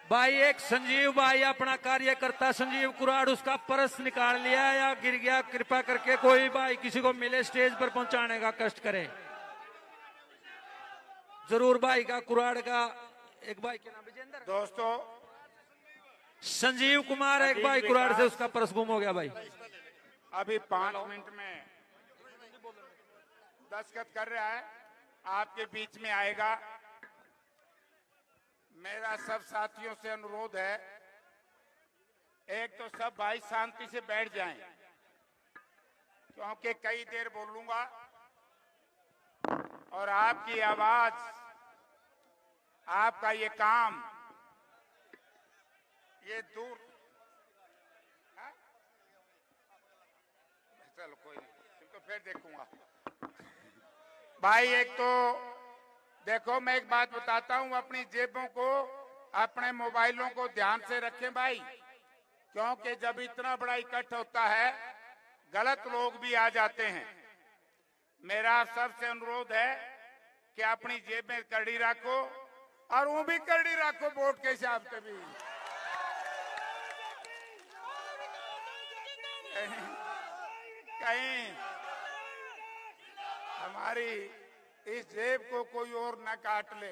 भाई एक संजीव भाई अपना कार्यकर्ता संजीव कुराड़ उसका पर्स निकाल लिया या गिर गया, कृपा करके कोई भाई किसी को मिले स्टेज पर पहुंचाने का कष्ट करे जरूर। भाई का कुराड़ का एक भाई के नाम विजेंद्र दोस्तों संजीव कुमार एक भाई कुराड़ से उसका पर्स गुम हो गया। भाई अभी 5 मिनट में दस्तखत कर रहा है, आपके बीच में आएगा। मेरा सब साथियों से अनुरोध है, एक तो सब भाई शांति से बैठ जाएं, क्योंकि कई देर बोलूंगा और आपकी आवाज, आपका ये काम, ये दूर। हाँ? चलो कोई नहीं, तो फिर देखूंगा। भाई एक तो देखो, मैं एक बात बताता हूं, अपनी जेबों को, अपने मोबाइलों को ध्यान से रखें भाई, क्योंकि जब इतना बड़ा इकट्ठ होता है गलत लोग भी आ जाते हैं। मेरा सबसे अनुरोध है कि अपनी जेब में कड़ी रखो और वो भी कड़ी रखो वोट के हिसाब से भी। कहीं हमारी इस जेब को कोई और न काट ले।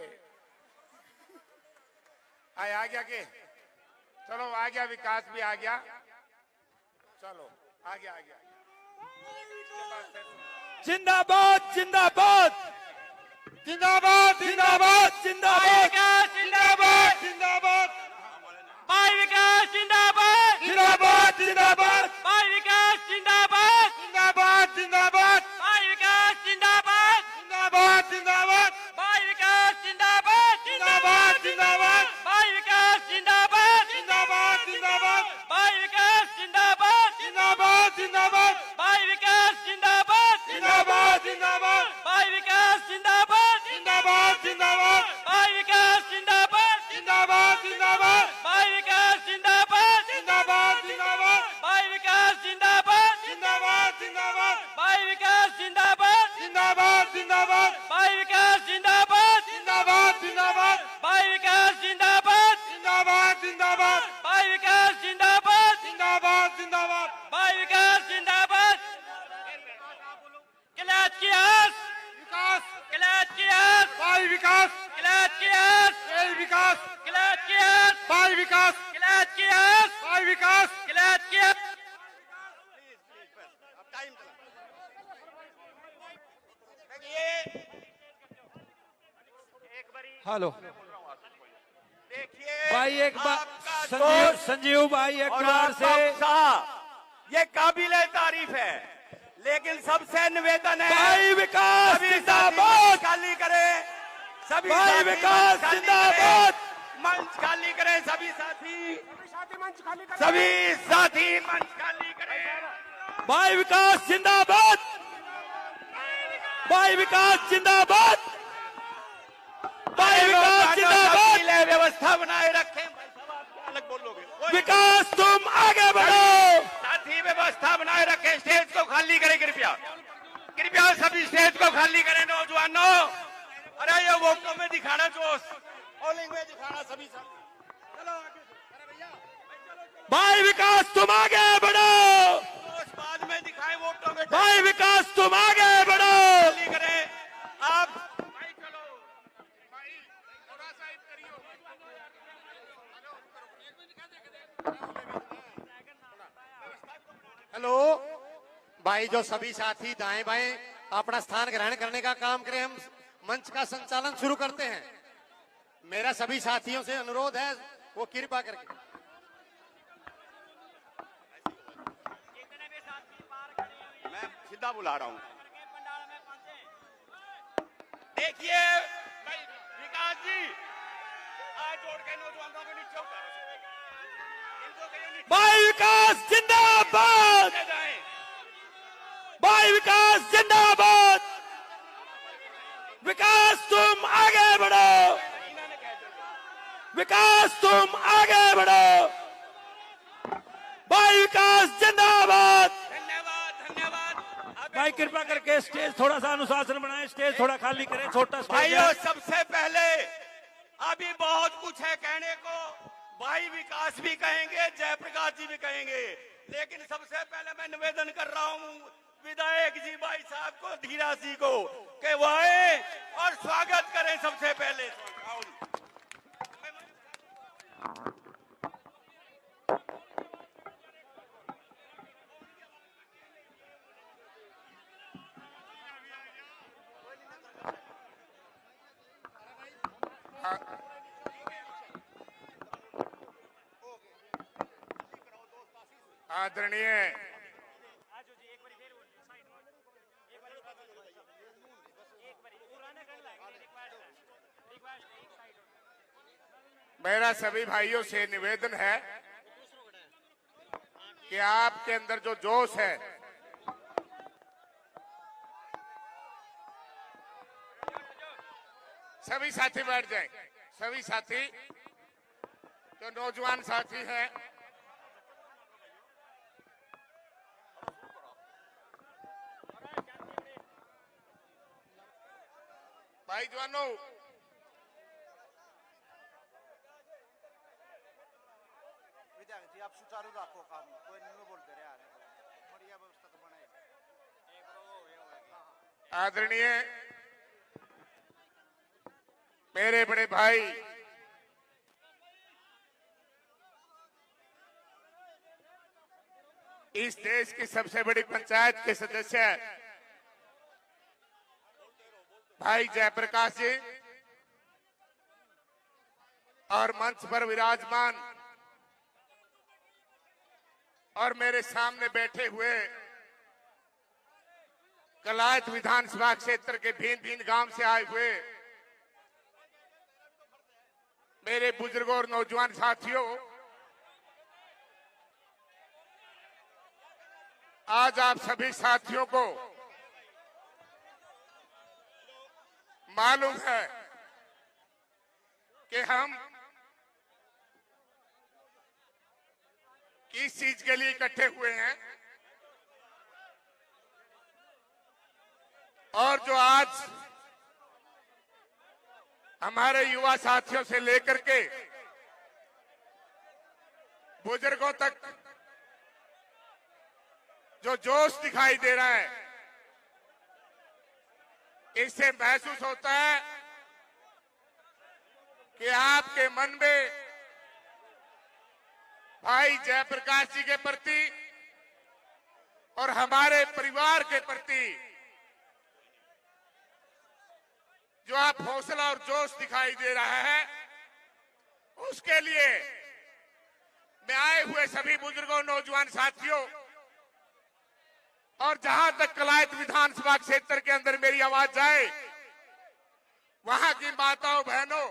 आ गया के? चलो आ गया, विकास भी आ गया। चलो आ गया, आ गया। जिंदाबाद जिंदाबाद जिंदाबाद जिंदाबाद जिंदाबाद जिंदाबाद जिंदाबाद भाई विकास जिंदाबाद जिंदाबाद जिंदाबाद भाई विकास जिंदाबाद जिंदाबाद जिंदाबाद भाई विकास जिंदाबाद जिंदाबाद जिंदाबाद भाई विकास जिंदाबाद जिंदाबाद जिंदाबाद भाई विकास जिंदाबाद जिंदाबाद जिंदाबाद भाई विकास जिंदाबाद जिंदाबाद जिंदाबाद भाई विकास जिंदाबाद जिंदाबाद जिंदाबाद भाई विकास जिंदाबाद जिंदाबाद जिंदाबाद भाई विकास जिंदाबाद जिंदाबाद जिंदाबाद भाई विकास जिंदाबाद जिंदाबाद जिंदाबाद भाई विकास जिंदाबाद जिंदाबाद जिंदाबाद भाई विकास जिंदाबाद जिंदाबाद जिंदाबाद भाई विकास जिंदाबाद जिंदाबाद जिंदाबाद भाई विकास जिंदाबाद जिंदाबाद जिंदाबाद भाई विकास जिंदाबाद जिंदाबाद जिंदाबाद भाई विकास जिंदाबाद। किलाट की आस विकास, किलाट की आस भाई विकास, किलाट की आस विकास, किलाट की आस भाई विकास, किलाट की आस भाई विकास, किलाट की आस। हेलो देखिए भाई एक बार संजीव भाई एक बार से ये काबिले तारीफ है, लेकिन सबसे निवेदन है भाई विकास जिंदाबाद खाली करे, सभी भाई विकास जिंदाबाद मंच खाली करे, सभी साथी मंच खाली करे। भाई विकास जिंदाबाद भाई विकास जिंदाबाद भाई विकास जिंदाबाद व्यवस्था बनाए रखें। अलग बोलोगे विकास तुम आगे बढ़ो, साथी व्यवस्था बनाए रखें, स्टेज को खाली करें कृपया, कृपया सभी स्टेज को खाली करें। नौजवानों, अरे ये वोटों में दिखाना, जोश पोलिंग में दिखाना, सभी साथी चलो आगे। अरे भैया भाई विकास तुम आगे बढ़ो, जोश बाद में दिखाएं, वोटों में भाई विकास तुम आगे बढ़ो। खाली करें आप। भाई चलो भाई थोड़ा सा करियो। हेलो भाई, जो सभी साथी दाएं बाएं अपना स्थान ग्रहण करने का काम करें, हम मंच का संचालन शुरू करते हैं। मेरा सभी साथियों से अनुरोध है, वो कृपा करके मैं सीधा बुला रहा हूँ। देखिए भाई विकास जी, आज जोड़ के नौजवानों को नीचे उतारो, इनको कहिए नीचे भाई विकास जिंदाबाद जाएं। भाई विकास जिंदाबाद विकास तुम आगे बढ़ो, विकास तुम आगे बढ़ो, भाई विकास जिंदाबाद। धन्यवाद धन्यवाद। भाई कृपा करके स्टेज थोड़ा सा अनुशासन बनाएं, स्टेज थोड़ा खाली करें, छोटा स्टेज भाइयों है। सबसे पहले अभी बहुत कुछ है कहने को, भाई विकास भी कहेंगे, जयप्रकाश जी भी कहेंगे, लेकिन सबसे पहले मैं निवेदन कर रहा हूं विधायक जी भाई साहब को, धीरा जी को, कि वो आए और स्वागत करें सबसे पहले। आदरणीय मेरा सभी भाइयों से निवेदन है कि आपके अंदर जो जोश है, सभी साथी बैठ जाएं, सभी साथी जो नौजवान साथी हैं, भाई जवानों, विधायक जी आप सुचारू रखो काम, कोई नहीं बोलते रहे आ रहे, बढ़िया व्यवस्था तो बनाए। आदरणीय मेरे बड़े भाई इस देश की सबसे बड़ी पंचायत के सदस्य भाई जयप्रकाश जी और मंच पर विराजमान और मेरे सामने बैठे हुए कलायत विधानसभा क्षेत्र के भिन्न भिन्न गांव से आए हुए मेरे बुजुर्गों और नौजवान साथियों, आज आप सभी साथियों को मालूम है कि हम किस चीज के लिए इकट्ठे हुए हैं और जो आज हमारे युवा साथियों से लेकर के बुजुर्गों तक जो जोश दिखाई दे रहा है, इससे महसूस होता है कि आपके मन में भाई जयप्रकाश जी के प्रति और हमारे परिवार के प्रति जो आप हौसला और जोश दिखाई दे रहा है, उसके लिए मैं आए हुए सभी बुजुर्गों नौजवान साथियों और जहां तक कलायत विधानसभा क्षेत्र के अंदर मेरी आवाज जाए, वहां की माताओं बहनों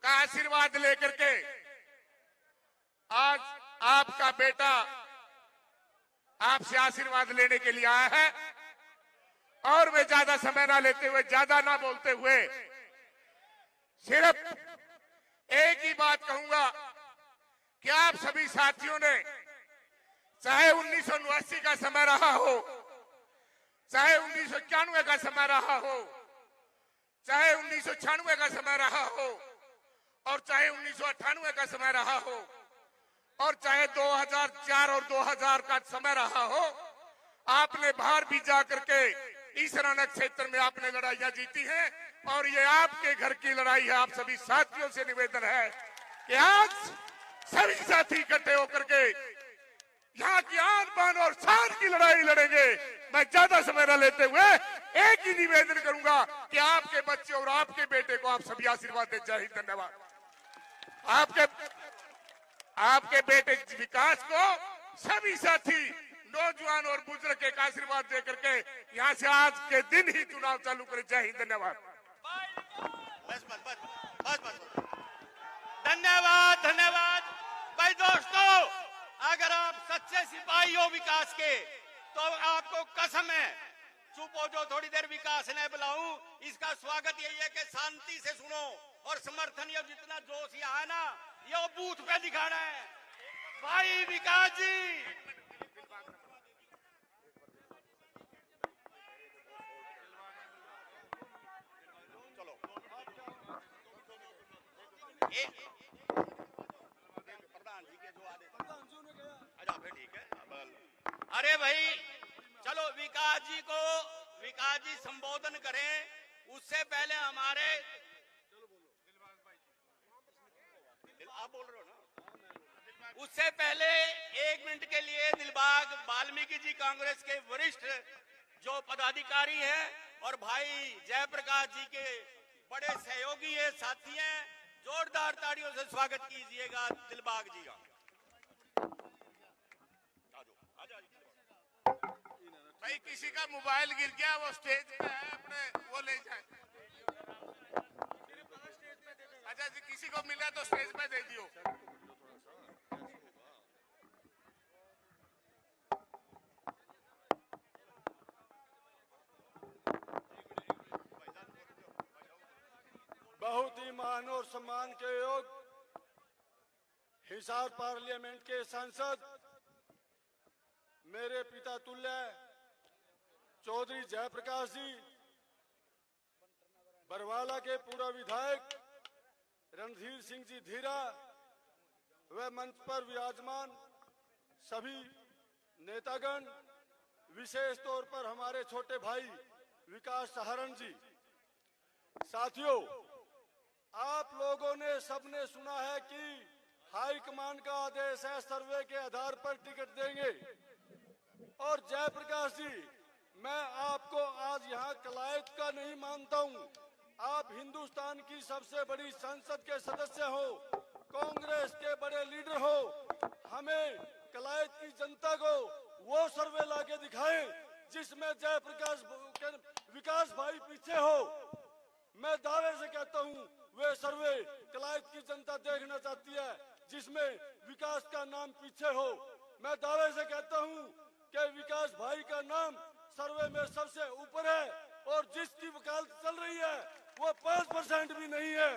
का आशीर्वाद लेकर के आज आपका बेटा आपसे आशीर्वाद लेने के लिए आया है। और मैं ज्यादा समय ना लेते हुए, ज्यादा ना बोलते हुए सिर्फ एक ही बात कहूंगा कि आप सभी साथियों ने चाहे 1989 का समय रहा हो, चाहे 1991 का समय रहा हो, चाहे 1996 का समय रहा हो और चाहे 1998 का समय रहा हो और चाहे 2004 और 2000 का समय रहा हो, आपने बाहर भी जाकर के इस रण क्षेत्र में आपने लड़ाइयां जीती हैं और ये आपके घर की लड़ाई है। आप सभी साथियों से निवेदन है कि आज सभी साथी इकट्ठे होकर के यहाँ की आन बान और शान की लड़ाई लड़ेंगे। मैं ज्यादा समय न लेते हुए एक ही निवेदन करूंगा कि आपके बच्चे और आपके बेटे को आप सभी आशीर्वाद दें। जय हिंद, धन्यवाद। आपके बेटे विकास को सभी साथी नौजवान और बुजुर्ग एक आशीर्वाद दे करके यहाँ से आज के दिन ही चुनाव चालू करें। जय हिंद, धन्यवाद। धन्यवाद, धन्यवाद। भाई दोस्तों, अगर आप सच्चे सिपाही हो विकास के तो आपको कसम है, चुप हो जो थोड़ी देर, विकास ने बुलाऊं। इसका स्वागत यही है कि शांति से सुनो और समर्थन, ये जितना जोश यहाँ है ना, ये बूथ पे दिखाना है। भाई विकास जी, प्रधान जी के जो आदेश, अच्छा फिर ठीक है। अरे भाई चलो विकास जी संबोधन करें, उससे पहले हमारे आप बोल रहे हो ना, उससे पहले 1 मिनट के लिए दिलबाग वाल्मीकि जी कांग्रेस के वरिष्ठ जो पदाधिकारी हैं और भाई जयप्रकाश जी के बड़े सहयोगी है, साथी हैं, जोरदार तालियों से स्वागत कीजिएगा दिलबाग जी का। भाई किसी का मोबाइल गिर गया, वो स्टेज पे है, अपने वो ले जाए। अच्छा जी, किसी को मिला तो स्टेज पे दे दियो। बहुत ही मान और सम्मान के योग हिसार पार्लियामेंट के सांसद मेरे पिता तुल्य चौधरी जयप्रकाश जी, बरवाला के पूर्व विधायक रणधीर सिंह जी धीरा व मंच पर विराजमान सभी नेतागण, विशेष तौर पर हमारे छोटे भाई विकास सहारण जी। साथियों, आप लोगों ने सबने सुना है कि हाईकमान का आदेश है सर्वे के आधार पर टिकट देंगे। और जयप्रकाश जी, मैं आपको आज यहाँ कलायत का नहीं मानता हूँ। आप हिंदुस्तान की सबसे बड़ी संसद के सदस्य हो, कांग्रेस के बड़े लीडर हो। हमें कलायत की जनता को वो सर्वे लाके दिखाएं जिसमें जयप्रकाश विकास भाई पीछे हो। मैं दावे से कहता हूँ वे सर्वे कलायत की जनता देखना चाहती है जिसमें विकास का नाम पीछे हो। मैं दावे से कहता हूँ कि विकास भाई का नाम सर्वे में सबसे ऊपर है और जिसकी वकालत चल रही है वो 5% भी नहीं है।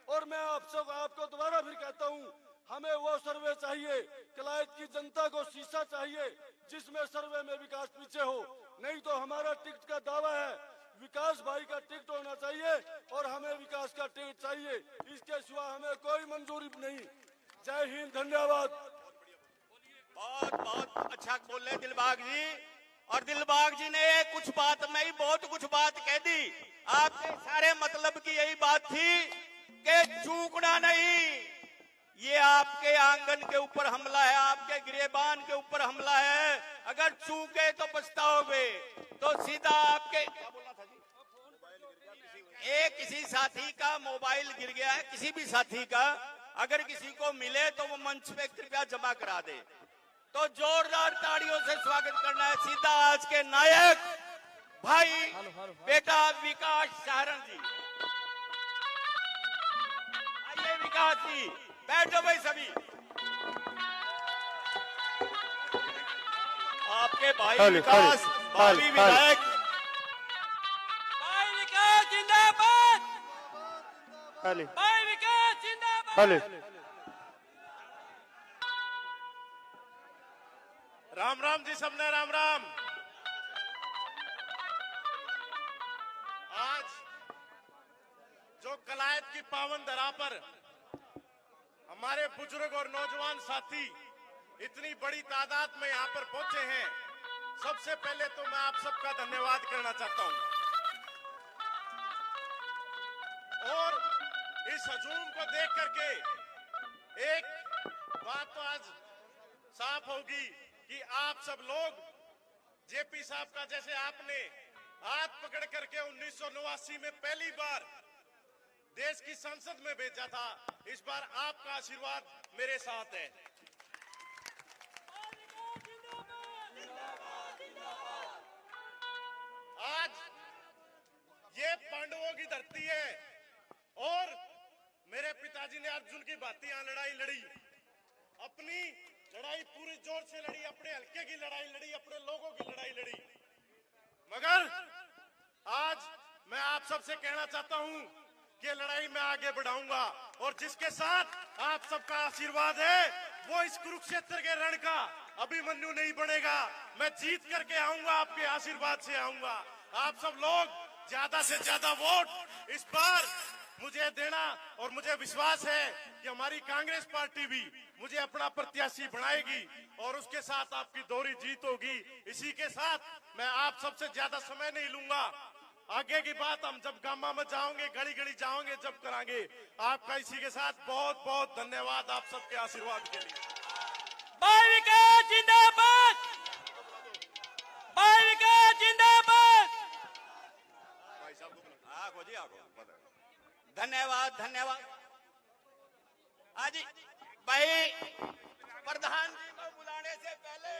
और मैं आपको दोबारा फिर कहता हूँ, हमें वो सर्वे चाहिए, कलायत की जनता को शीशा चाहिए जिसमें सर्वे में विकास पीछे हो। नहीं तो हमारा टिकट का दावा है विकास भाई का टिकट होना चाहिए और हमें विकास का टिकट चाहिए, इसके सिवा हमें कोई मंजूरी नहीं। जय हिंद, धन्यवाद। बहुत बहुत अच्छा बोले दिलबाग जी। और दिलबाग जी ने कुछ बात नहीं, बहुत कुछ बात कह दी। आपके सारे मतलब की यही बात थी कि चूकना नहीं, ये आपके आंगन के ऊपर हमला है, आपके गिरेबान के ऊपर हमला है। अगर चूके तो पछताओगे। तो सीधा आपके किसी साथी का मोबाइल गिर गया है, किसी भी साथी का, अगर किसी को मिले तो वो मंच पे कृपया जमा करा दे। तो जोरदार तालियों से स्वागत करना है सीधा आज के नायक भाई बेटा विकास सहारण जी। आइए विकास जी, बैठो भाई सभी। आपके भाई विकास, भावी विधायक भाई विकास जिंदाबाद, भाई विकास जिंदाबाद। राम राम जी, सबने राम राम। आज जो कलायत की पावन धरा पर हमारे बुजुर्ग और नौजवान साथी इतनी बड़ी तादाद में यहाँ पर पहुंचे हैं, सबसे पहले तो मैं आप सबका धन्यवाद करना चाहता हूं। और इस हजूम को देख करके एक बात तो आज साफ होगी कि आप सब लोग जेपी साहब का जैसे आपने हाथ पकड़ करके 1989 में पहली बार देश की संसद में भेजा था, इस बार आपका आशीर्वाद मेरे साथ है। आज ये पांडवों की धरती है और मेरे पिताजी ने अर्जुन की भांति यहां लड़ाई लड़ी, अपनी लड़ाई पूरी जोर से लड़ी, अपने हल्के की लड़ाई लड़ी, अपने लोगों की लड़ाई लड़ी। मगर आज मैं आप सबसे कहना चाहता हूं कि लड़ाई मैं आगे बढ़ाऊंगा और जिसके साथ आप सबका आशीर्वाद है वो इस कुरुक्षेत्र के रण का अभिमन्यु नहीं बनेगा। मैं जीत करके आऊंगा, आपके आशीर्वाद से आऊंगा। आप सब लोग ज्यादा से ज्यादा वोट इस बार मुझे देना, और मुझे विश्वास है कि हमारी कांग्रेस पार्टी भी मुझे अपना प्रत्याशी बनाएगी और उसके साथ आपकी दोहरी जीत होगी। इसी के साथ मैं आप सबसे ज्यादा समय नहीं लूंगा। आगे की बात हम जब गामा में जाओगे, गली गली जाओगे, जब करांगे। आपका इसी के साथ बहुत बहुत धन्यवाद आप सबके आशीर्वाद के लिए। भाई विकास जिंदाबाद, भाई विकास जिंदाबाद। धन्यवाद धन्यवाद। हाँ जी भाई, प्रधान जी को बुलाने से पहले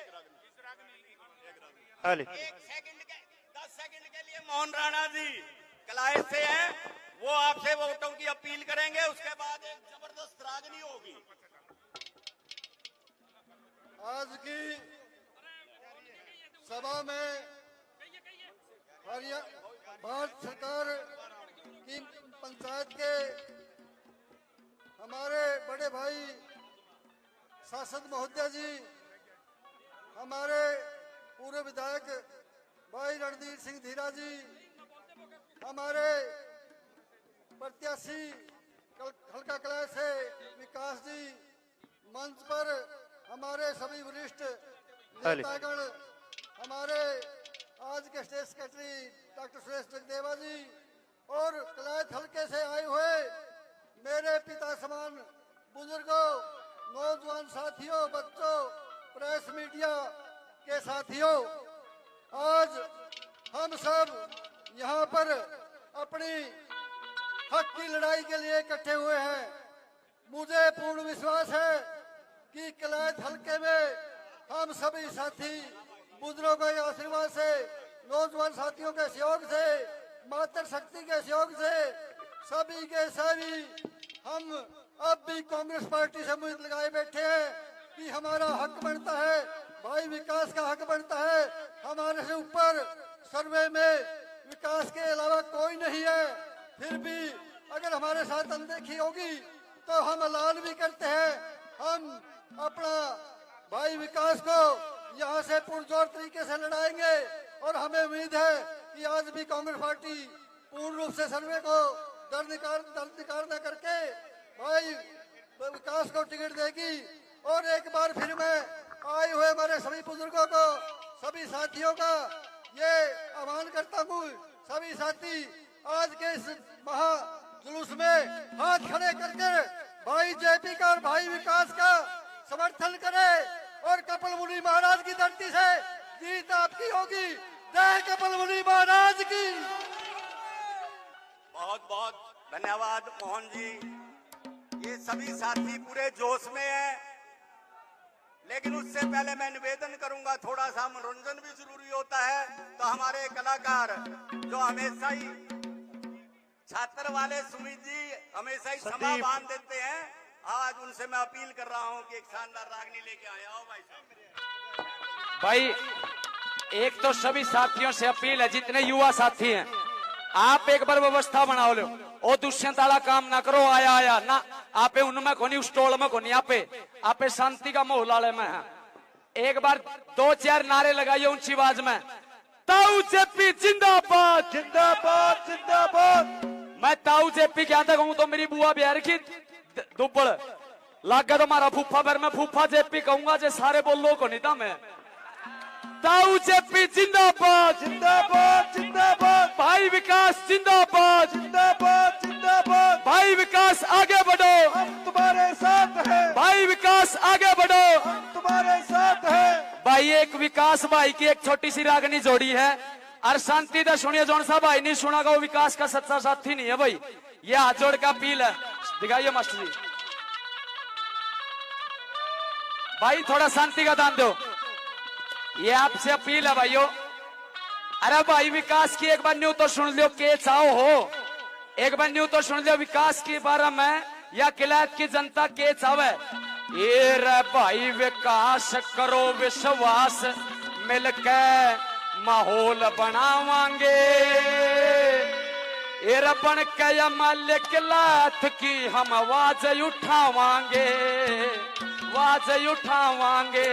10 सेकंड के लिए मोहन राणा जी कलाइस से हैं, वो आपसे वोटों की अपील करेंगे। उसके बाद एक जबरदस्त रागनी होगी। आज की सभा में भारत सरकार की पंचायत के हमारे बड़े भाई सांसद महोदय जी, हमारे पूर्व विधायक भाई रणधीर सिंह धीरा जी, हमारे प्रत्याशी हल्का कला से विकास जी, मंच पर हमारे सभी वरिष्ठ नेतागण, हमारे आज के स्टेट सेक्रेटरी डॉक्टर सुरेश जगदेवा जी और कलायत हल्के से आए हुए मेरे पिता समान बुजुर्गों, नौजवान साथियों, बच्चों, प्रेस मीडिया के साथियों, आज हम सब यहाँ पर अपनी हक की लड़ाई के लिए इकट्ठे हुए हैं। मुझे पूर्ण विश्वास है कि कलायत हल्के में हम सभी साथी बुजुर्गों के आशीर्वाद से, नौजवान साथियों के सहयोग से, मातृ शक्ति के सहयोग से, सभी के सभी हम अब भी कांग्रेस पार्टी से उम्मीद लगाए बैठे हैं कि हमारा हक बनता है, भाई विकास का हक बनता है। हमारे से ऊपर सर्वे में विकास के अलावा कोई नहीं है। फिर भी अगर हमारे साथ अनदेखी होगी तो हम ऐलान भी करते हैं, हम अपना भाई विकास को यहाँ से पुरजोर तरीके से लड़ाएंगे। और हमें उम्मीद है कि आज भी कांग्रेस पार्टी पूर्ण रूप से सर्वे को दरकिनार न करके भाई विकास को टिकट देगी। और एक बार फिर मैं आए हुए हमारे सभी बुजुर्गों को, सभी साथियों का ये आह्वान करता हूँ, सभी साथी आज के इस महा जुलूस में हाथ खड़े करके भाई जेपी का और भाई विकास का समर्थन करें और कपिल मुनि महाराज की धरती से जीत आपकी होगी। जय कपिल मुनि महाराज की। बहुत बहुत धन्यवाद मोहन जी। ये सभी साथी पूरे जोश में हैं, लेकिन उससे पहले मैं निवेदन करूंगा, थोड़ा सा मनोरंजन भी जरूरी होता है। तो हमारे कलाकार जो हमेशा ही छात्र वाले सुमित जी हमेशा ही सभा बांध देते हैं, आज उनसे मैं अपील कर रहा हूं कि एक शानदार रागनी लेके आए। आओ भाई साहब। भाई एक तो सभी साथियों से अपील है, जितने युवा साथी हैं, आप एक बार व्यवस्था बनाओ लो। ओ दुष्यंत वाला काम ना करो, आया आया ना, आपे उनमें को नहीं, उस टोल में को नहीं, आपे शांति का माहौल वाले में है। एक बार 2-4 नारे लगाइए ऊंची आवाज में, ताऊ जेपी जिंदाबाद जिंदाबाद जिंदाबाद। मैं ताऊ जेपी क्या था कहूँ तो मेरी बुआ बिहार की दुब्बड़ लागा तो मारा फूफा, पर मैं फूफा जेपी कहूंगा जे सारे बोलो को नहीं था मैं। ताऊ जेपी जिंदाबाद जिंदाबाद जिंदाबाद। भाई विकास जिंदाबाद जिंदाबाद जिंदाबाद। भाई विकास आगे बढ़ो, हम तुम्हारे साथ हैं। भाई विकास आगे बढ़ो, हम तुम्हारे साथ हैं। भाई एक विकास भाई की एक छोटी सी रागनी जोड़ी है, और शांति से सुनिए। जौन सा भाई नहीं सुनागा वो विकास का सच्चा साथी नहीं है। भाई ये हाथ जोड़ का अपील है, दिखाइए मास्टर जी। भाई थोड़ा शांति का दान दो, ये आपसे अपील है भाइयों। अरे भाई विकास की एक बार न्यू तो सुन लो, के चाहो हो, एक बार न्यू तो सुन लो विकास के बारे में, या किलायत की जनता के चाहे। ये रे भाई विकास करो विश्वास, मिलके माहौल बनावांगे। ये बन के मालिक किलायत की हम आवाज उठावांगे, आवाज उठावांगे।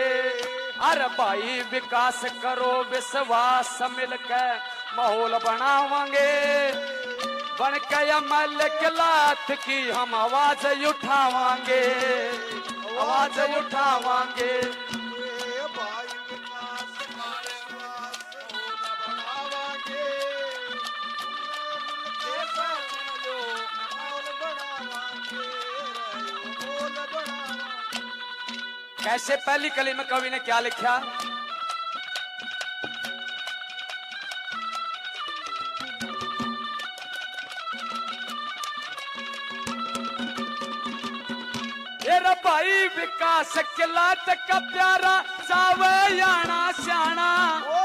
अरे भाई विकास करो विश्वास, मिलकर माहौल बनावांगे। बन के अमल के लात की हम आवाज उठावांगे, आवाज उठावांगे। ए भाई विकास का विश्वास होना बढ़ावांगे, पूरे मुल्क के जो माहौल बढ़ावांगे, माहौल बढ़ावांगे। कैसे पहली कली में कवि ने क्या लिखा? तेरा भाई विकास के लात का प्यारा सावे याना श्याना,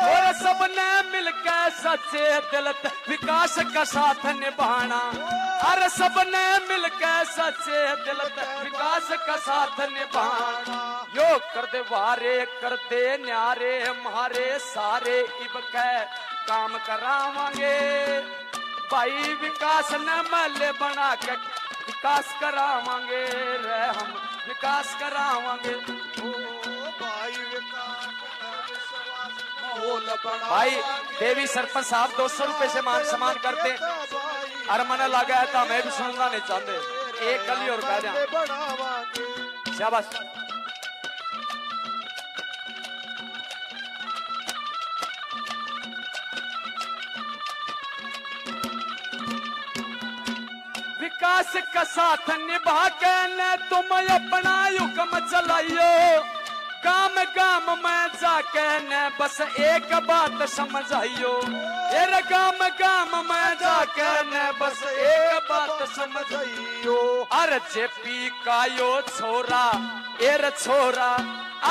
और सबने मिलकर सच्चे दिल से विकास का साथ निभाना। अरे सबने मिलकर सच्चे दिल से विकास का साथ निभाना। यो कर दे वारे कर दे न्यारे मारे सारे इब के काम करावांगे। भाई विकास न मल बना के विकास करावांगे रे, हम विकास करावांगे। भाई विकास का विश्वास माहौल बढ़ावांगे। भाई देवी सरपंच साहब 200 रुपए से मान सम्मान करते हैं। अरे मन लगा था मैं भी सुनना नहीं चाहते, एक कली और कह दिया बढ़ावांगे। शाबाश। विकास का साथ निभा के न तुम अपना युगम चलाइयो। गाम गाम में जाके न बस एक बात समझाइयो। ये गाम गाम में जाके न बस एक बात समझाइयो। अरे जेपी का यो छोरा एर छोरा,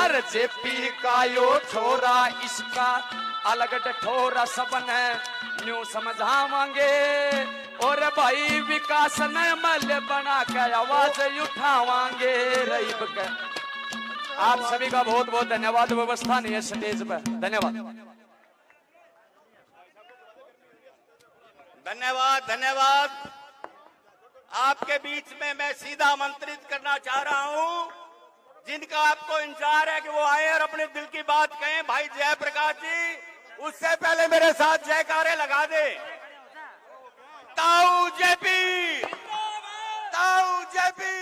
अरे जेपी का यो छोरा इसका अलग ठोरा सबने न्यू समझावांगे। और भाई विकास न मल बना के आवाज उठावांगे रईब के। आप सभी का बहुत बहुत धन्यवाद। व्यवस्था नहीं है स्टेज पर, धन्यवाद। धन्यवाद धन्यवाद। आपके बीच में मैं सीधा आमंत्रित करना चाह रहा हूं जिनका आपको इंतजार है कि वो आए और अपने दिल की बात कहें। भाई जयप्रकाश जी, उससे पहले मेरे साथ जयकारे लगा दे। ताऊ जेपी, ताऊ जेपी,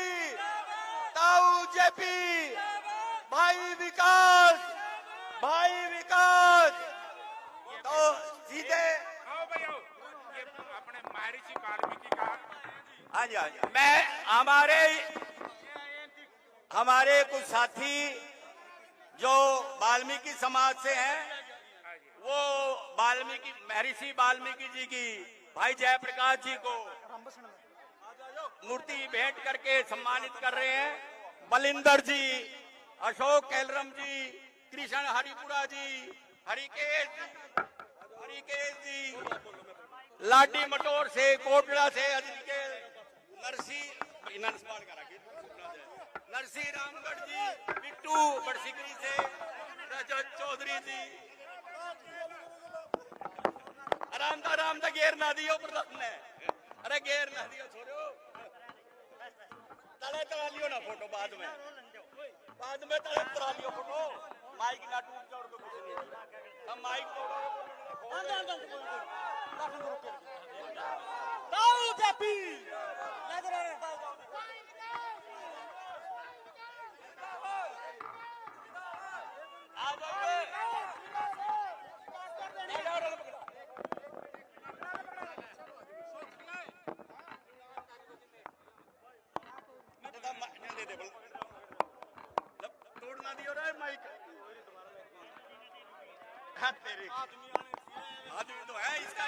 ताऊ जेपी, भाई विकास, भाई विकास। तो सीधे अपने महर्षि वाल्मीकि का हाँ जी, हाँ जी। मैं हमारे कुछ साथी जो वाल्मीकि समाज से हैं, वो वाल्मीकि महर्षि वाल्मीकि जी की भाई जयप्रकाश जी को मूर्ति भेंट करके सम्मानित कर रहे हैं। बलिंदर जी, अशोक कैलरम जी, कृष्ण हरिपुरा जी, हरिकेश जी, लाडी मटोर से, कोटड़ा से, के नरसी रामगढ़ जी, बिट्टू बड़सिकरी से, रजत चौधरी जी, आराम दा गेर ना दियो प्रदर्शन है। अरे गेर ना दियो छोड़ो, तले तला लियो ना फोटो बाद में तले तला लियो फोटो। माइक ना टूट जाओ तो कुछ नहीं, हम माइक तोड़ना दियो रे माइक। हाँ तेरे आदमी तो है, इसका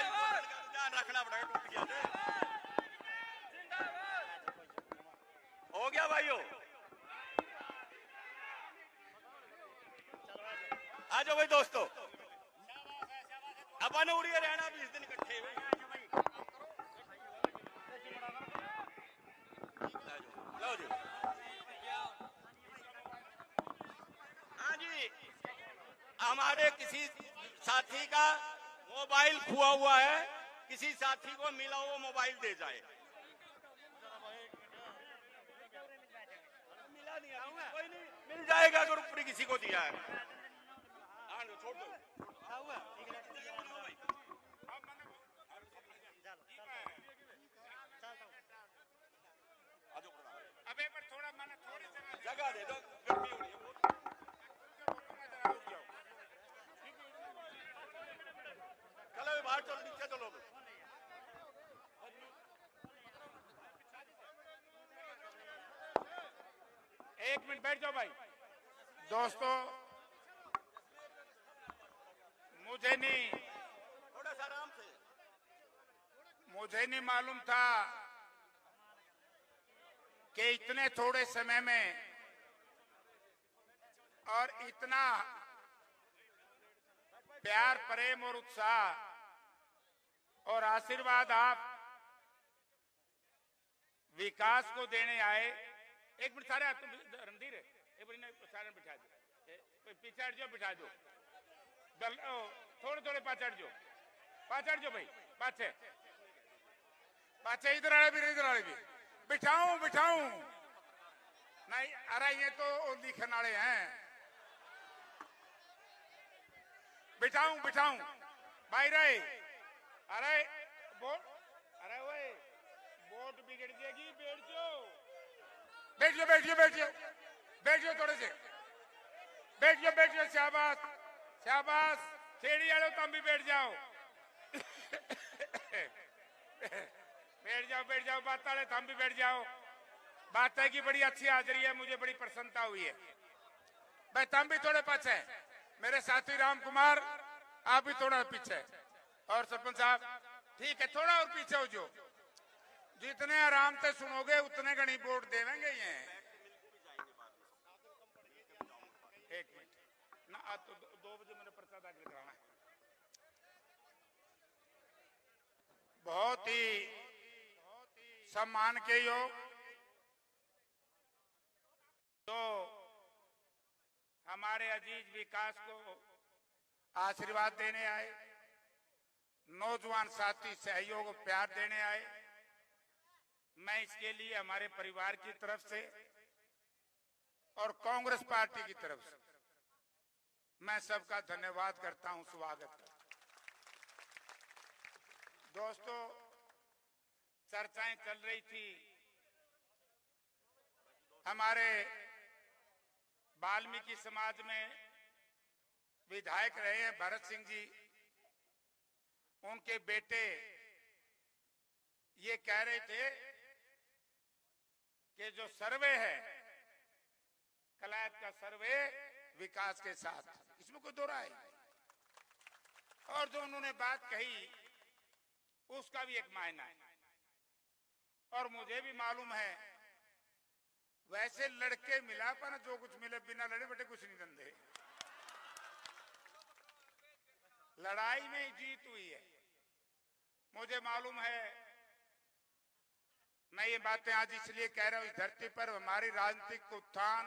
ध्यान रखना पड़ेगा, टूट गया हो गया भाइयों। आ जाओ भाई दोस्तों, अपन उड़िए रहना 20 दिन इकट्ठे हुए। लो जी, हाँ जी, हमारे किसी साथी का मोबाइल खुआ हुआ है, किसी साथी को मिला हुआ मोबाइल दे जाए। मिला नहीं है, कोई नहीं, मिल जाएगा अगर ऊपरी किसी को दिया है। छोड़ दो। एक मिनट बैठ जाओ भाई। दोस्तों, मुझे नहीं मालूम था कि इतने थोड़े समय में और इतना प्यार, प्रेम और उत्साह और आशीर्वाद आप विकास को देने आए। एक मिनट सारे रणधीर एक मिनट सारे बिठा दो, पीछे हट जाओ, बिठा दो, थोड़े पाछड़ जो भाई, पाछे इधर आए भी बिठाऊं नहीं। अरे ये तो लिखने वाले हैं। बिठाऊं भाई रहे। अरे वोट बिगड़ जाएगी। बैठ जाओ थोड़े से, बैठ जाओ। शाबाश खेड़ी वालों, तुम भी बैठ जाओ। बैठ जाओ बात वाले, तुम भी बैठ जाओ। बातें की बड़ी अच्छी हाजिरी है, मुझे बड़ी प्रसन्नता हुई है भाई। तुम भी थोड़े पीछे, मेरे साथी राम कुमार आप भी थोड़ा पीछे, और सरपंच साहब ठीक है, थोड़ा और पीछे हो जो। जितने आराम से सुनोगे उतने घनी वोट देवेंगे ये। एक मिनट ना, आज तो 2 बजे मैंने पर्चा दाखिल कराना है। बहुत ही सम्मान के योग तो हमारे अजीज विकास को आशीर्वाद देने आए, नौजवान साथी सहयोग और प्यार देने आए। मैं इसके लिए हमारे परिवार की तरफ से और कांग्रेस पार्टी की तरफ से मैं सबका धन्यवाद करता हूं, स्वागत करता हूं। दोस्तों, चर्चाएं चल रही थी, हमारे वाल्मीकि समाज में विधायक रहे हैं भरत सिंह जी, उनके बेटे ये कह रहे थे कि जो सर्वे है कलायत का सर्वे विकास के साथ, इसमें कोई दो राय। और जो उन्होंने बात कही उसका भी एक मायना है, और मुझे भी मालूम है। वैसे लड़के मिला पर जो कुछ मिले, बिना लड़े बेटे कुछ नहीं धंधे। लड़ाई में जीत हुई है, मुझे मालूम है। मैं ये बातें आज इसलिए कह रहा हूं, इस धरती पर हमारी राजनीतिक उत्थान,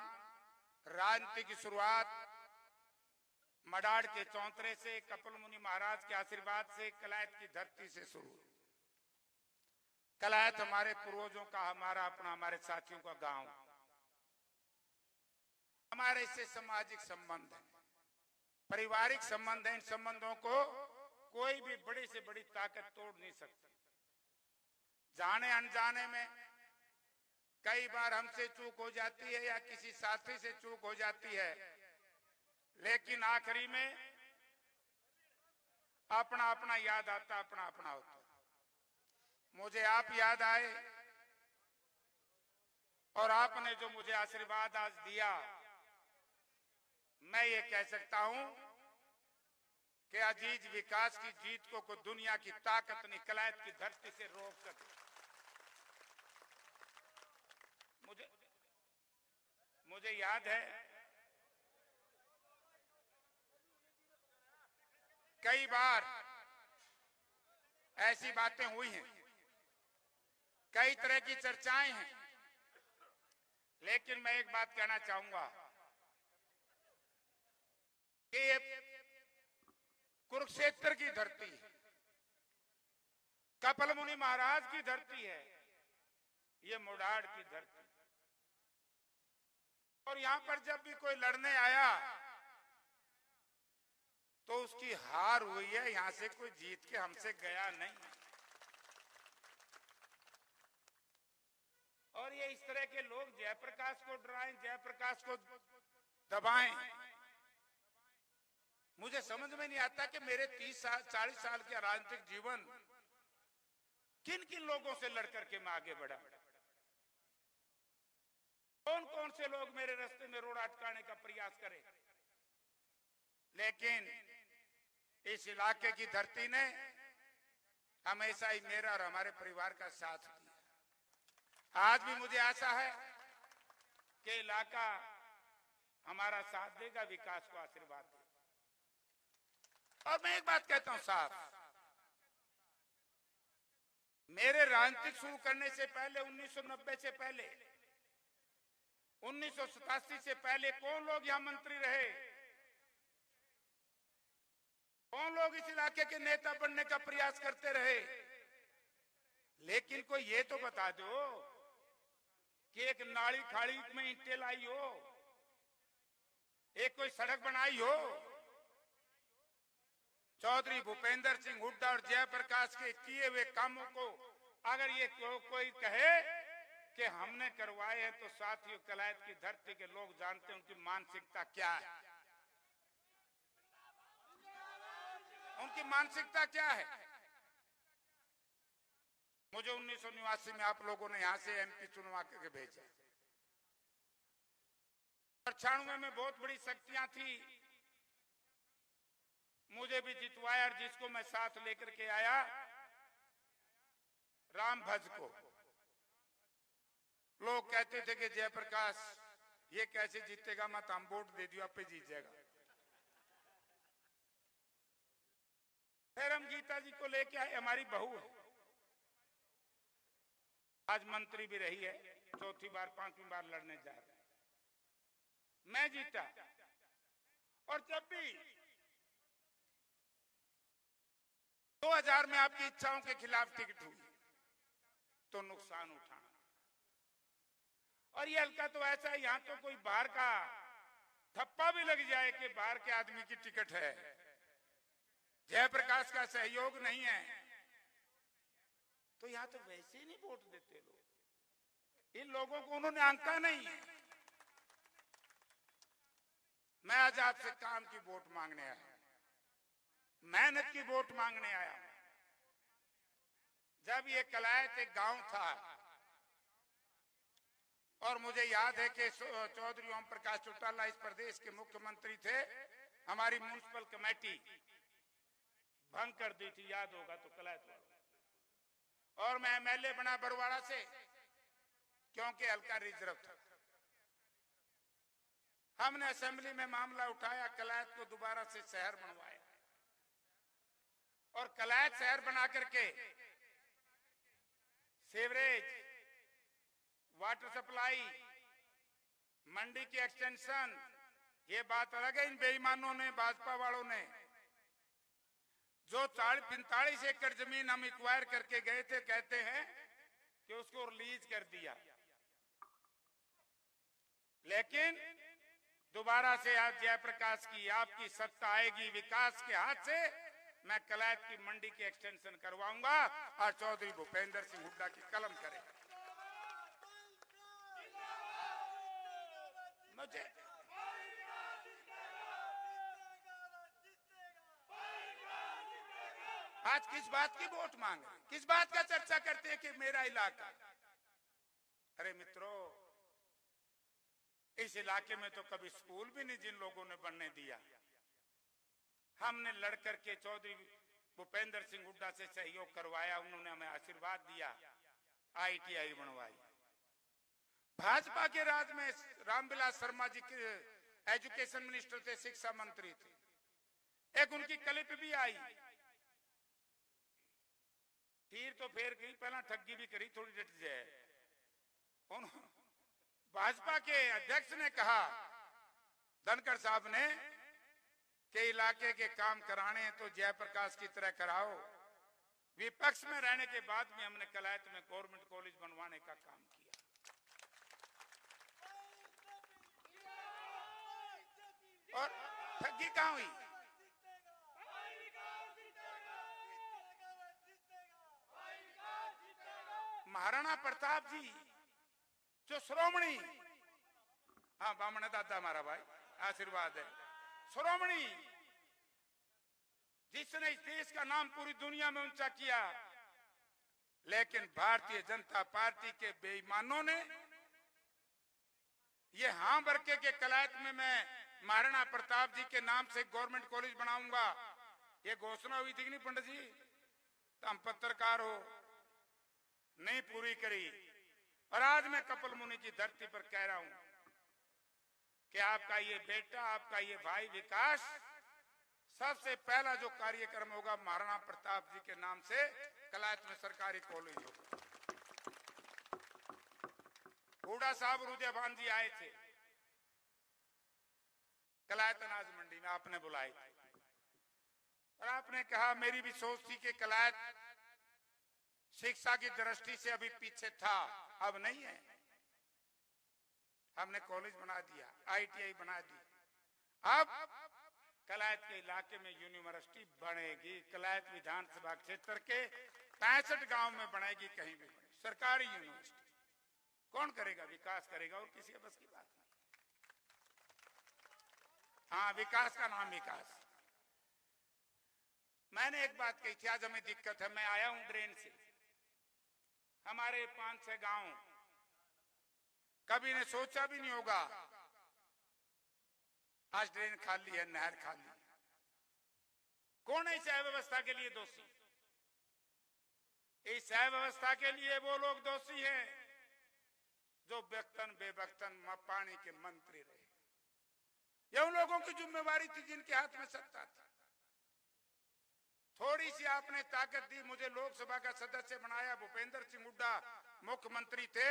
राजनीति की शुरुआत मडाड़ के चौंतरे से, कपिल मुनि महाराज के आशीर्वाद से, कलायत की धरती से शुरू हुई। कलायत हमारे पूर्वजों का, हमारा अपना, हमारे साथियों का गांव, हमारे इससे सामाजिक संबंध है, पारिवारिक संबंध है। इन संबंधों को कोई भी बड़ी से बड़ी ताकत तोड़ नहीं सकती। जाने अनजाने में कई बार हमसे चूक हो जाती है या किसी साथी से चूक हो जाती है, लेकिन आखिरी में अपना अपना याद आता, अपना अपना होता। मुझे आप याद आए, और आपने जो मुझे आशीर्वाद आज दिया, मैं ये कह सकता हूं कि अजीज विकास की जीत को कोई दुनिया की ताकत नहीं कलायत की धरती से रोक सके। मुझे याद है कई बार ऐसी बातें हुई हैं, कई तरह की चर्चाएं हैं, लेकिन मैं एक बात कहना चाहूंगा कि ये कुरुक्षेत्र की धरती है, कपिल मुनि महाराज की धरती है, ये मुडाड़ की धरती। और यहां पर जब भी कोई लड़ने आया तो उसकी हार हुई है, यहां से कोई जीत के हमसे गया नहीं। और ये इस तरह के लोग जयप्रकाश को डराएं, जयप्रकाश को दबाएं, मुझे समझ में नहीं आता कि मेरे 30-40 साल का राजनीतिक जीवन किन किन लोगों से लड़कर के मैं आगे बढ़ा, कौन कौन से लोग मेरे रास्ते में रोड अटकाने का प्रयास करें, लेकिन इस इलाके की धरती ने हमेशा ही मेरा और हमारे परिवार का साथ दिया। आज भी मुझे आशा है कि इलाका हमारा साथ देगा, विकास को आशीर्वाद देगा। और मैं एक बात कहता हूं साहब, मेरे राजनीतिक शुरू करने से पहले 1990 से पहले 1987 से पहले कौन लोग यहां मंत्री रहे, कौन लोग इस इलाके के नेता बनने का प्रयास करते रहे? लेकिन कोई ये तो बता दो कि एक नाली खाड़ी में ईंटें लाई हो, एक कोई सड़क बनाई हो। चौधरी भूपेंद्र सिंह हुड्डा और जयप्रकाश के किए हुए कामों को अगर ये कोई कहे कि हमने करवाए हैं, तो साथियों कलायत की धरती के लोग जानते हैं उनकी मानसिकता क्या है, उनकी मानसिकता क्या है। मुझे 1989 में आप लोगों ने यहां से एमपी चुनवा करके भेजा। 98 में बहुत बड़ी शक्तियां थी, मुझे भी जितवाया, और जिसको मैं साथ लेकर के आया राम भज को। लोग कहते थे कि जयप्रकाश ये कैसे जीतेगा, मत हम वोट दे दियो आप पे जीत जाएगा। फिर हम गीता जी को लेके आए, हमारी बहू है, आज मंत्री भी रही है, चौथी बार 5वीं बार लड़ने जा रहे। मैं जीता, और जब भी 2000 में आपकी इच्छाओं के खिलाफ टिकट हुई तो नुकसान उठाना। और ये हल्का तो ऐसा है, यहां तो कोई बाहर का थप्पा भी लग जाए कि बाहर के आदमी की टिकट है, जयप्रकाश का सहयोग नहीं है, तो यहां तो वैसे ही नहीं वोट देते लोग। इन लोगों को उन्होंने आंका नहीं है। मैं आज आपसे काम की वोट मांगने आया, मेहनत की वोट मांगने आया। जब ये कलायत एक गांव था, और मुझे याद है कि चौधरी ओम प्रकाश चौटाला इस प्रदेश के मुख्यमंत्री थे, हमारी म्युनिसिपल कमेटी भंग कर दी थी, याद होगा तो कलायत वालों। और मैं एमएलए बना बरवाड़ा से, क्योंकि हल्का रिजर्व था। हमने असेंबली में मामला उठाया, कलायत को दोबारा से शहर बनवाया, और कलायत शहर बना करके सीवरेज, वाटर सप्लाई, मंडी की एक्सटेंशन, ये बात अलग है। इन बेईमानों ने, भाजपा वालों ने, जो 45 एकड़ जमीन हम एक्वायर करके गए थे, कहते हैं कि उसको रिलीज कर दिया। लेकिन दोबारा से आज जयप्रकाश की, आपकी सत्ता आएगी, विकास के हाथ से मैं कलायत की मंडी की एक्सटेंशन करवाऊंगा, और चौधरी भूपेंद्र सिंह हुड्डा की कलम करेगा। मुझे आज किस बात की वोट मांग रहे, किस बात का चर्चा करते हैं कि मेरा इलाका? अरे मित्रों, इस इलाके में तो कभी स्कूल भी नहीं जिन लोगों ने बनने दिया। हमने लड़कर के चौधरी भूपेंद्र सिंह हुड्डा से सहयोग करवाया, उन्होंने हमें आशीर्वाद दिया, ITI बनवाई। भाजपा के राज में रामविलास शर्मा जी के एजुकेशन मिनिस्टर थे, शिक्षा मंत्री थे, एक उनकी क्लिप भी आई। तीर तो फेर गई, पहला ठगी भी करी, थोड़ी डट जाए। भाजपा के अध्यक्ष ने कहा, धनखड़ साहब ने, कि इलाके के काम कराने हैं तो जयप्रकाश की तरह कराओ। विपक्ष में रहने के बाद भी हमने कलायत में गवर्नमेंट कॉलेज बनवाने का काम किया। और ठगी कहां हुई? महाराणा प्रताप जी जो श्रोमणी, हाँ बामण दादा हमारा भाई, आशीर्वाद है, श्रोमणी, जिसने इस देश का नाम पूरी दुनिया में ऊंचा किया, लेकिन भारतीय जनता पार्टी के बेईमानों ने ये हाँ बरके के कलायत में मैं महाराणा प्रताप जी के नाम से गवर्नमेंट कॉलेज बनाऊंगा, ये घोषणा हुई थी कि नहीं पंडित जी? तो हम पत्रकार हो नहीं पूरी करी। और आज मैं कपिल मुनि की धरती पर कह रहा हूं कि आपका ये बेटा, आपका ये भाई विकास, सबसे पहला जो कार्यक्रम होगा महाराणा प्रताप जी के नाम से कलायत में सरकारी कॉलेज होगा। हुड्डा साहब रुद्याभान जी आए थे कलायत अनाज मंडी में, आपने बुलाए थे और आपने कहा, मेरी भी सोच थी कि कलायत शिक्षा की दृष्टि से अभी पीछे था, अब नहीं है। हमने कॉलेज बना दिया, ITI बना दी। अब कलायत के इलाके में यूनिवर्सिटी बनेगी। कलायत विधानसभा क्षेत्र के 65 गांव में बनेगी, कहीं भी बनेगी सरकारी यूनिवर्सिटी। कौन करेगा? विकास करेगा, और किसी बस की बात नहीं। हाँ, विकास का नाम विकास। मैंने एक बात कही थी, आज हमें दिक्कत है। मैं आया हूं ड्रेन से, हमारे 5-6 गांव, कभी ने सोचा भी नहीं होगा आज ड्रेन खाली है, नहर खाली है। कौन है इस अव्यवस्था के लिए दोषी? इस अव्यवस्था के लिए वो लोग दोषी हैं जो व्यक्तन बेवक्तन पानी के मंत्री रहे। ये उन लोगों की जिम्मेवारी थी जिनके हाथ में सत्ता थी। थोड़ी सी आपने ताकत दी, मुझे लोकसभा का सदस्य बनाया, भूपेंद्र सिंह हुड्डा मुख्यमंत्री थे,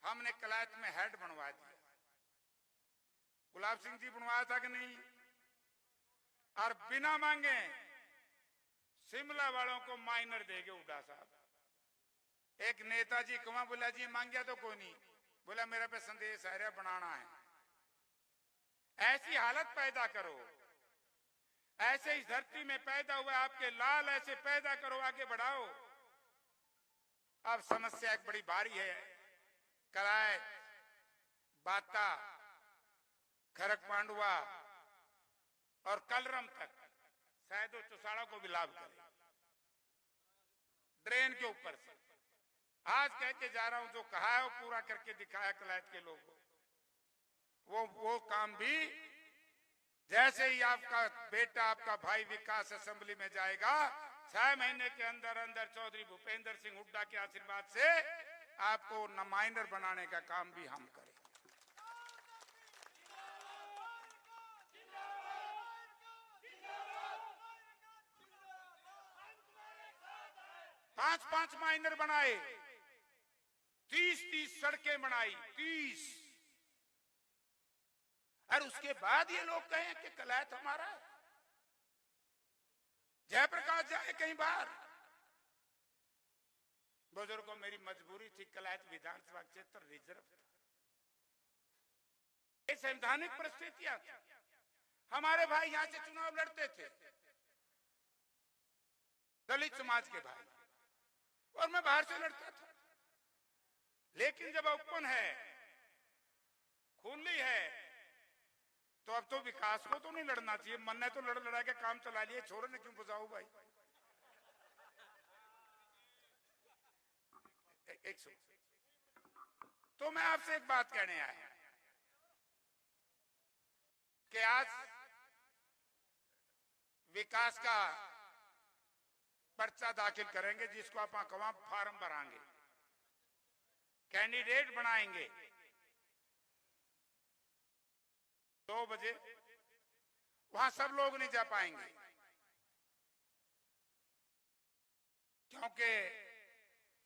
हमने कलायत में हेड बनवा दिया। गुलाब सिंह जी बनवाया था कि नहीं? और बिना मांगे शिमला वालों को माइनर देंगे हुड्डा साहब। एक नेताजी कमा बोला, जी मांगया तो कोई नहीं, बोला मेरा पे संदेश है, बनाना है। ऐसी हालत पैदा करो, ऐसे इस धरती में पैदा हुआ आपके लाल, ऐसे पैदा करो, आगे बढ़ाओ। अब समस्या एक बड़ी भारी है। कलायत, बाता, खरक पांडुआ और कलरम तक शायद चौसाड़ा को भी लाभ करे ड्रेन के ऊपर से। आज कह के जा रहा हूं, जो कहा है वो पूरा करके दिखाया कलायत के लोगों। वो काम भी जैसे ही आपका बेटा, आपका भाई विकास असेंबली में जाएगा, 6 महीने के अंदर अंदर चौधरी भूपेंद्र सिंह हुड्डा के आशीर्वाद से आपको माइनर बनाने का काम भी हम करें। 5-5 माइनर बनाए, 30-30 सड़कें बनाई, 30। और उसके बाद ये लोग कहें कि कलायत हमारा है। जयप्रकाश जाए कहीं बाहर, बुजुर्गों मेरी मजबूरी थी, कलायत विधानसभा क्षेत्र रिजर्व था। ये संवैधानिक परिस्थितियां थी। हमारे भाई यहां से चुनाव लड़ते थे, दलित समाज के भाई, और मैं बाहर से लड़ता था। लेकिन जब ओपन है, खुली है, तो अब तो विकास को तो नहीं लड़ना चाहिए। मन ने तो लड़ा के काम चला लिए, छोरे ने क्यों बुझाऊ भाई? एक सौ। तो मैं आपसे एक बात कहने आया कि आज विकास का पर्चा दाखिल करेंगे, जिसको आप वहां फार्म भराएंगे, कैंडिडेट बनाएंगे। 2 बजे वहां सब लोग नहीं जा पाएंगे, क्योंकि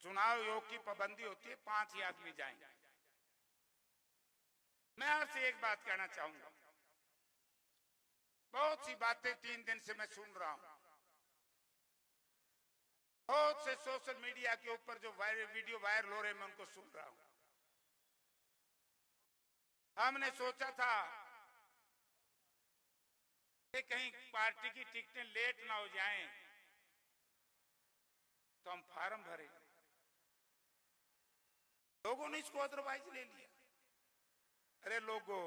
चुनाव योग की पाबंदी होती है, 5 ही आदमी जाएंगे। मैं आपसे एक बात कहना चाहूंगा, बहुत सी बातें 3 दिन से मैं सुन रहा हूं। बहुत से सोशल मीडिया के ऊपर जो वीडियो वायरल हो रहे हैं, मैं उनको सुन रहा हूं। हमने सोचा था कि कहीं पार्टी की टिकटें लेट ना हो जाएं, तो हम फार्म भरे। लोगों ने इसको अदरवाइज ले लिया। अरे लोगों,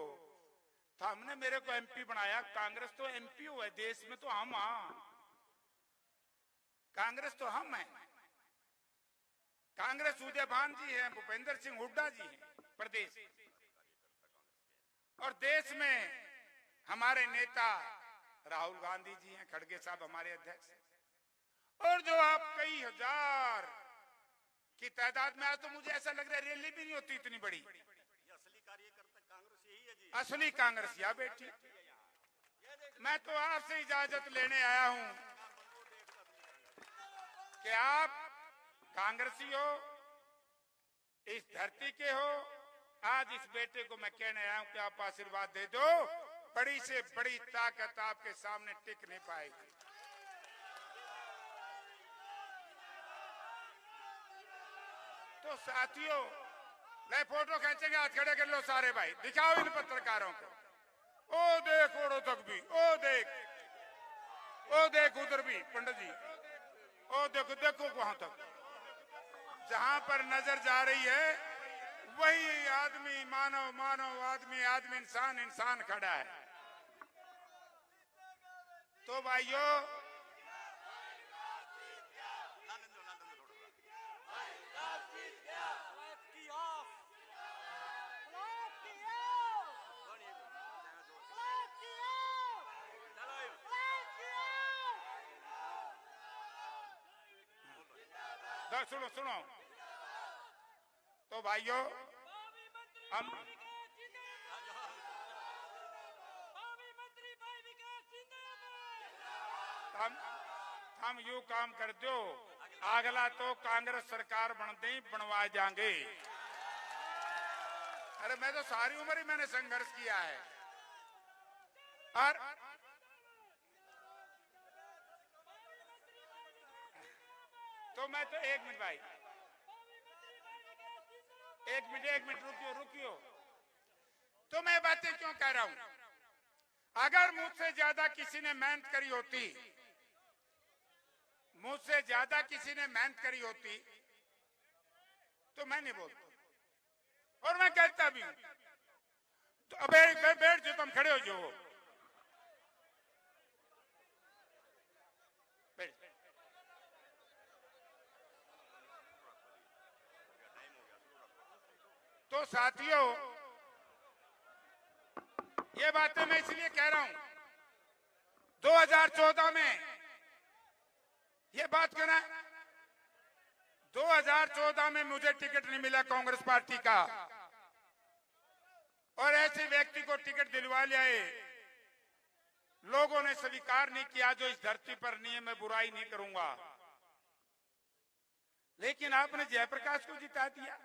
तो हमने मेरे को MP बनाया। कांग्रेस तो MP हुआ है देश में, तो हम, कांग्रेस तो हम हैं। कांग्रेस रुद्याभान जी हैं, भूपेंद्र सिंह हुड्डा जी हैं प्रदेश। और देश में हमारे नेता राहुल गांधी जी हैं, खड़गे साहब हमारे अध्यक्ष हैं, और जो आप कई हजार की तादाद में, आज तो मुझे ऐसा लग रहा है रैली भी नहीं होती इतनी बड़ी। असली कार्यकर्ता कांग्रेस यही है जी। असली कांग्रेस यहाँ बैठी। मैं तो आपसे इजाजत लेने आया हूं कि आप कांग्रेसी हो, इस धरती के हो। आज इस बेटे को मैं कहने आया हूं कि आप आशीर्वाद दे दो, बड़ी से बड़ी ताकत आपके सामने टिक नहीं पाएगी। तो साथियों, ले फोटो खींचेंगे, हाथ खड़े कर लो सारे भाई, दिखाओ इन पत्रकारों को। ओ देख ओड़ो तक भी, ओ देख उधर भी पंडित जी, ओ देखो देखो वहां तक, जहां पर नजर जा रही है वही आदमी, मानव आदमी, इंसान खड़ा है। तो भाइयों, सुनो। तो भाइयों, हम यू काम कर दो, अगला तो कांग्रेस सरकार बनते ही बनवा जाएंगे। अरे मैं तो सारी उम्र ही मैंने संघर्ष किया है। और तो मैं तो एक मिनट भाई, एक मिनट रुकियो। तो मैं बातें क्यों कह रहा हूं? अगर मुझसे ज्यादा किसी ने मेहनत करी होती, तो मैं नहीं बोलता, और मैं कहता भी हूं। तो अब बैठ जो, तुम खड़े हो जो, तो साथियों, ये बातें मैं इसलिए कह रहा हूं, 2014 में ये बात करना, 2014 में मुझे टिकट नहीं मिला कांग्रेस पार्टी का, और ऐसे व्यक्ति को टिकट दिलवा लिया है। लोगों ने स्वीकार नहीं किया, जो इस धरती पर नहीं है, मैं बुराई नहीं करूंगा, लेकिन आपने जयप्रकाश को जिता दिया।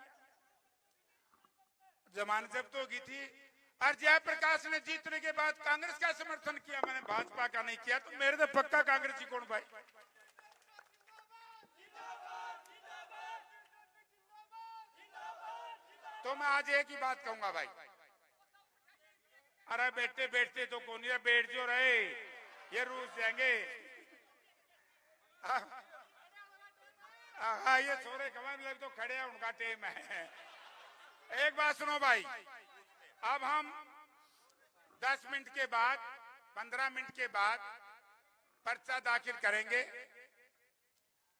जमानत जब्त होगी थी, और जयप्रकाश ने जीतने के बाद कांग्रेस का समर्थन किया, मैंने भाजपा का नहीं किया। तो मेरे तो पक्का कांग्रेसी कौन भाई? तो मैं आज एक ही बात कहूंगा भाई, अरे बैठते तो कौन है, बैठ जो रहे, ये रूस जाएंगे। ये सोरे कमान लग तो खड़े हैं, उनका टेम है। एक बात सुनो भाई, अब हम 10 मिनट के बाद, 15 मिनट के बाद पर्चा दाखिल करेंगे।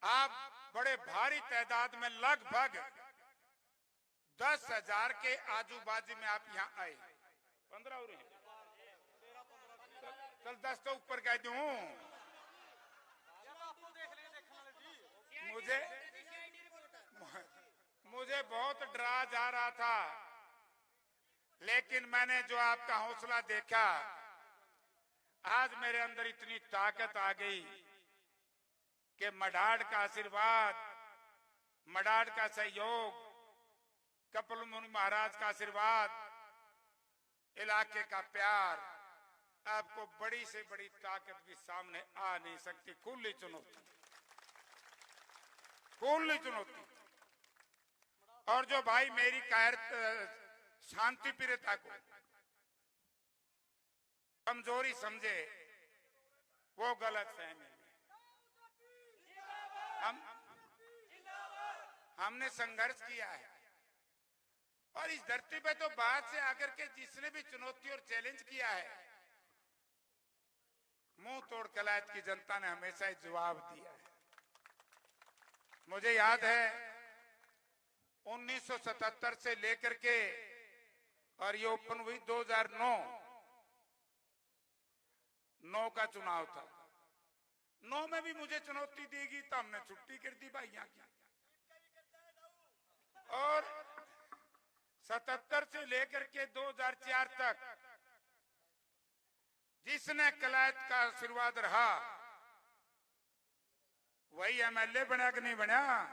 आप बड़े भारी तादाद में, लगभग 10,000 के आजू बाजू में आप यहाँ आए। 15 हो रहे हैं, चल 10 तो ऊपर कह दूं। मुझे बहुत डरा जा रहा था, लेकिन मैंने जो आपका हौसला देखा, आज मेरे अंदर इतनी ताकत आ गई कि मडाड़ का आशीर्वाद, मडाड़ का सहयोग, कपिल मुनि महाराज का आशीर्वाद, इलाके का प्यार, आपको बड़ी से बड़ी ताकत भी सामने आ नहीं सकती। खुली चुनौती। और जो भाई मेरी शांति प्रियता को कमजोरी समझे, वो गलत फहमी। हमने संघर्ष किया है, और इस धरती पे तो बाहर से आकर के जिसने भी चुनौती और चैलेंज किया है, मुंह तोड़ कलायत की जनता ने हमेशा ही जवाब दिया है। मुझे याद है 1977 से लेकर के और ये ओपन हुई 2009 का चुनाव था। 9 में भी मुझे चुनौती देगी तो हमने छुट्टी कर दी भाई यहाँ की। और 77 से लेकर के 2004 तक जिसने कलायत का आशीर्वाद रहा वही एमएलए बना कि नहीं बना।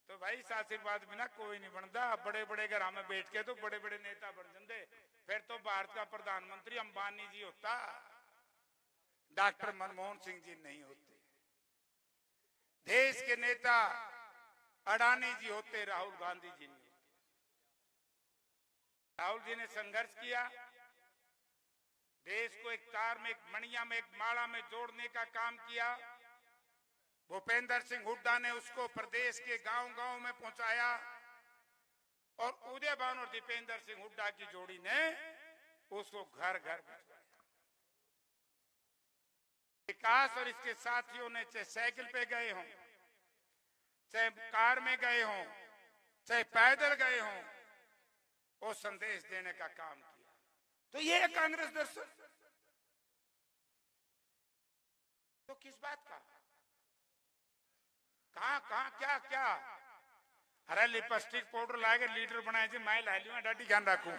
तो भाई इस आशीर्वाद बिना कोई नहीं बनता। बड़े बड़े घर में बैठ के तो बड़े बड़े नेता बन जाते, फिर तो भारत का प्रधानमंत्री अंबानी जी होता, डॉक्टर मनमोहन सिंह जी नहीं होते, देश के नेता अडानी जी होते, राहुल गांधी जी नहीं होते। राहुल जी ने संघर्ष किया, देश को एक तार में, एक मणिया में, एक माला में जोड़ने का काम किया। भूपेंद्र सिंह हुड्डा ने उसको प्रदेश के गांव-गांव में पहुंचाया और उदय भानु और दीपेंद्र सिंह हुड्डा की जोड़ी ने उसको घर-घर पहुंचाया। विकास और इसके साथियों ने चाहे साइकिल पे गए हों, चाहे कार में गए हों, चाहे पैदल गए हों, वो संदेश देने का काम किया। तो ये है कांग्रेस दर्शन। तो किस बात का, कहां क्या क्या? अरे लिपस्टिक पाउडर लाके लीडर बनाए जी, मैं ला लिया, डाटी ध्यान रखू।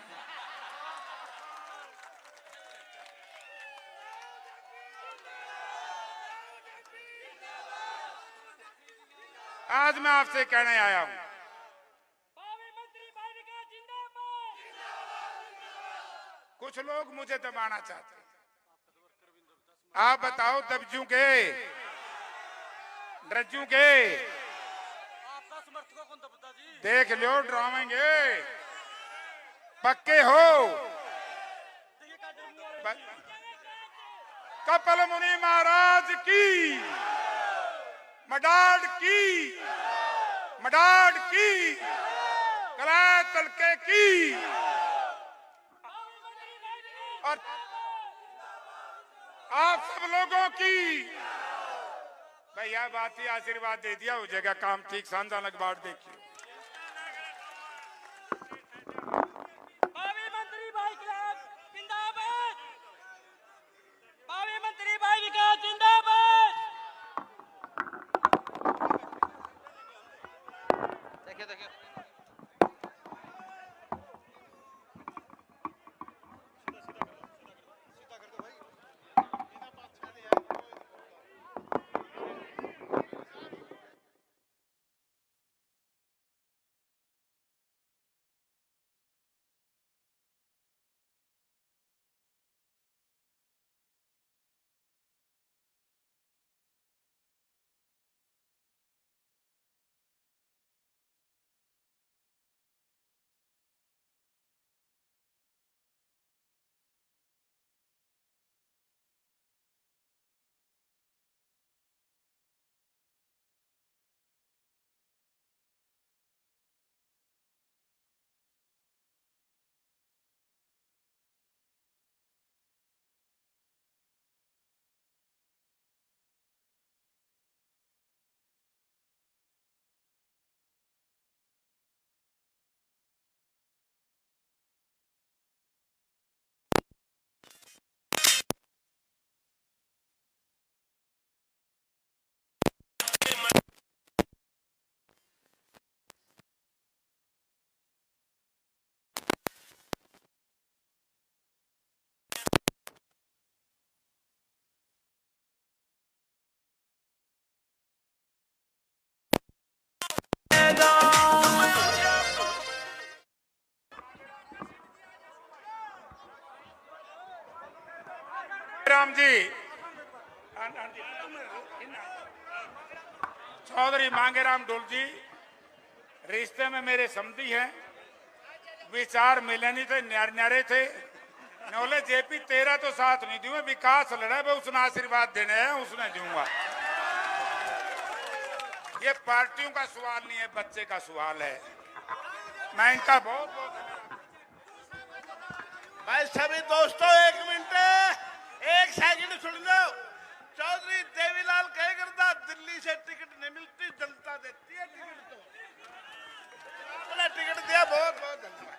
आज मैं आपसे कहने आया हूं, कुछ लोग मुझे दबाना चाहते हैं। आप बताओ दबजू के, डरजू के? आपका समर्थकों को दबता जी। देख लो डरावेंगे, पक्के हो? कपिल मुनि महाराज की, मडाड की, मडाड की, कलायत तलके की, और आप सब लोगों की। भैया बात ही आशीर्वाद दे दिया हो जाएगा काम ठीक। सांझा लगवाड़ देखिए। भावी मंत्री भाई विकास जिंदाबाद, भावी मंत्री भाई विकास जिंदाबाद। देखिए देखिए राम जी, चौधरी मांगेराम डोल जी रिश्ते में मेरे समधी हैं, विचार मिले नहीं थे, न्यारे थे। नोले जेपी तेरा तो साथ नहीं दूंगा, विकास लड़ा है, उसने आशीर्वाद देने हैं, उसने दूंगा। ये पार्टियों का सवाल नहीं है, बच्चे का सवाल है। मैं इनका बहुत बहुत भाई सभी दोस्तों, एक मिनट, एक सेकंड सुन लो। चौधरी देवीलाल कह करता दिल्ली से टिकट नहीं मिलती, जनता देती है टिकट। तो आपने टिकट दिया, बहुत बहुत धन्यवाद।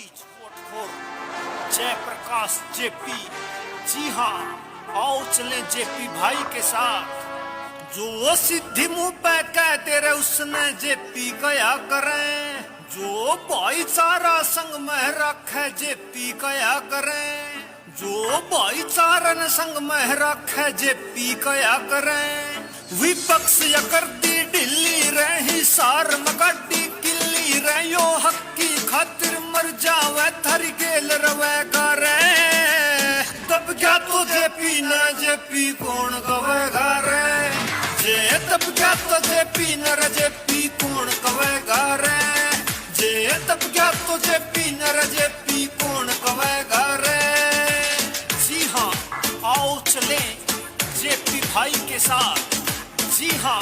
की झूठखोर जयप्रकाश जेपी। जी हाँ, आओ चलें जेपी भाई के साथ। जो सिद्धि मुंह पे कहते रहे उसने जेपी कया करें। जो भाईचारा संग में रखे जेपी कया करें। जो भाईचारन संग में रखे जेपी कया करें। विपक्ष या करती ढिल्ली रही सार मगाडी किल्ली रहो हक की खातिर मर जावे थरी गेल रवे करे। तब क्या तो जेपी न जेपी कौन कवेगा रे। जे तब क्या तो जेपी न रे जेपी कौन कवेगा रे। जे तब क्या तो जेपी न रे जेपी कौन कवेगा रे। जी हाँ, आओ चले जेपी भाई के साथ। जी हाँ,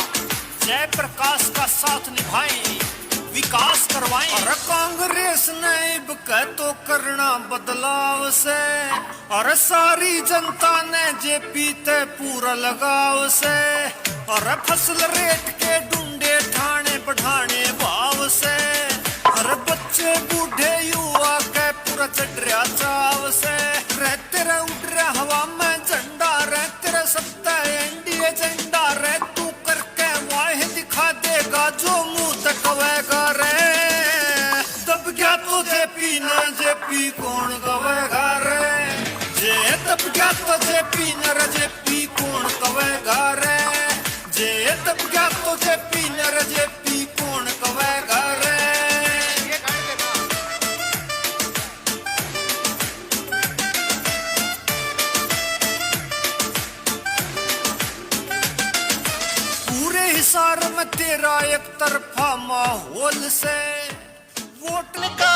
जयप्रकाश का साथ निभाएं, विकास करवाएं। और कांग्रेस ने अब कह तो करना बदलाव से। और सारी जनता ने जेपी ते पूरा लगाव से। और फसल रेट के डूंडे ठाणे बढ़ाने भाव से। और बच्चे बूढ़े युवा के पूरा चढ़ रहा चाव से। रहते रहे उड़ रहा हवा में झंडा। रहते रहे सत्ता एनडीए झंडा। रह तू करके वाह दिखा देगा जो मुंह तक कवेगा रे। तब क्या तो जेपी न जेपी कौन कवेगा रे। जे तब क्या तो जेपी न रे जेपी कौन कवेगा रे। जे तब क्या तो जेपी न रे जेपी कौन कवेगा रे। हिसार में तेरा एक तरफा माहौल से वोट निकाल